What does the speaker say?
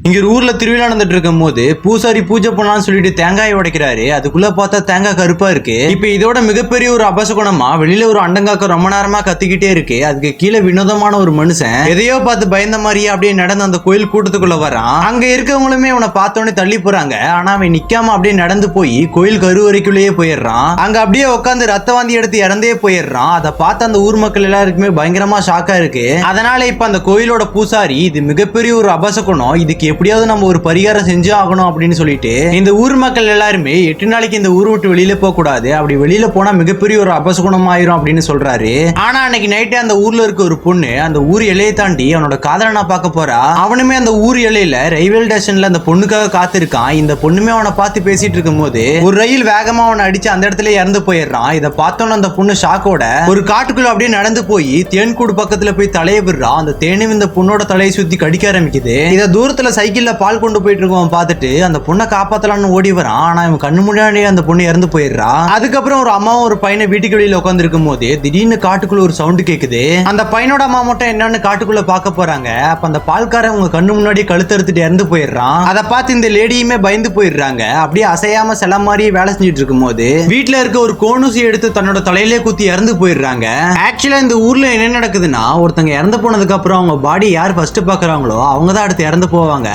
இங்க ஊர்ல திருவிழா நடந்துட்டு இருக்கும் போது பூசாரி பூஜை பண்ணலாம்னு சொல்லிட்டு தேங்காய் உடைக்கிறாரு. அதுக்குள்ள பார்த்தா தேங்காய் கருப்பா இருக்கு. இப்ப இதோட மிகப்பெரிய ஒரு அபசகுணமா வெளியில ஒரு அண்டங்காக்க ரொம்ப நேரமா கத்திக்கிட்டே இருக்கு. அதுக்கு கீழே வினோதமான ஒரு மனுஷன் எதையோ பார்த்து பயந்த மாதிரியே அப்படியே நடந்து அந்த கோயில் கூட்டத்துக்குள்ள வரான். அங்க இருக்கவங்களுமே அவனை பார்த்தோன்னே தள்ளி போறாங்க. ஆனா அவன் நிக்காம அப்படியே நடந்து போய் கோயில் கருவறைக்குள்ளேயே போயிடுறான். அங்க அப்படியே உட்காந்து ரத்த வாந்தி எடுத்து இறந்தே போயிடுறான். அதை பார்த்து அந்த ஊர் மக்கள் எல்லாருக்குமே பயங்கரமா ஷாக்கா இருக்கு. அதனால இப்ப அந்த கோயிலோட பூசாரி இது மிகப்பெரிய ஒரு அபசகுணம், இதுக்கு எப்படியாவது நம்ம ஒரு பரிகாரம் செஞ்சு ஆகணும் அப்படின்னு சொல்லிட்டு இந்த ஊர் மக்கள் எல்லாருமே 8 நாளைக்கு இந்த ஊர் விட்டு வெளியில போக கூடாது, அப்படி வெளியில போனா மிகப்பெரிய ஒரு அபசகுணம் ஆயிரும் அப்படின்னு சொல்றாரு. ஆனா அன்னைக்கு நைட்டே அந்த ஊர்ல இருக்க ஒரு பொண்ணு அந்த ஊர் எல்லையை தாண்டி அவனோட காதலனா பார்க்க போறா. அவனுமே அந்த ஊர் எல்லையில ரயில்வே ஸ்டேஷன்ல அந்த பொண்ணுக்காக காத்திருக்கான். இந்த பொண்ணுமே அவனை பார்த்து பேசிட்டு இருக்கும் போது ஒரு ரயில் வேகமா அவனை அடிச்சு அந்த இடத்துல இறந்து போயிடுறான். இதை பார்த்தோன்னு அந்த பொண்ணு ஷாக்கோட ஒரு காட்டுக்குள்ள அப்படியே நடந்து போய் தேன் கூடு பக்கத்துல போய் தலையை விடுறான். அந்த தேனும் இந்த பொண்ணோட தலையை சுத்தி கடிக்க ஆரம்பிக்குது. இத தூரத்துல சைக்கிள்ல பால் கொண்டு போயிட்டு இருக்கவன் பார்த்துட்டு அந்த பொண்ணை காப்பாத்தலாம்னு ஓடி வரான். ஆனா இவன் கண்ணு முன்னாடியே அந்த பொண்ணு இறந்து போயிடுறா. அதுக்கப்புறம் ஒரு அம்மாவும் ஒரு பையனை வீட்டுக்கு வெளியில உட்கார்ந்து இருக்கும் போது திடீர்னு காட்டுக்குள்ள ஒரு சவுண்ட் கேக்குது. அந்த பையனோட அம்மா மட்டும் என்னன்னு காட்டுக்குள்ள பார்க்க போறாங்க. அப்ப அந்த பால்காரன் உங்க கண்ணு முன்னாடி கழுத்தறுத்துட்டு இறந்து போயிடுறான். அதை பார்த்து இந்த லேடியுமே பயந்து போயிடுறாங்க. அப்படியே அசையாம சில மாதிரி வேலை செஞ்சுட்டு இருக்கும் போது வீட்டுல இருக்க ஒரு கோனூசி எடுத்து தன்னோட தலையிலே குத்தி இறந்து போயிடுறாங்க. ஆக்சுவலா இந்த ஊர்ல என்ன நடக்குதுன்னா, ஒருத்தங்க இறந்து போனதுக்கு அப்புறம் அவங்க பாடி யார் ஃபர்ஸ்ட் பாக்குறாங்களோ அவங்க தான் அடுத்து இறந்து போவாங்க.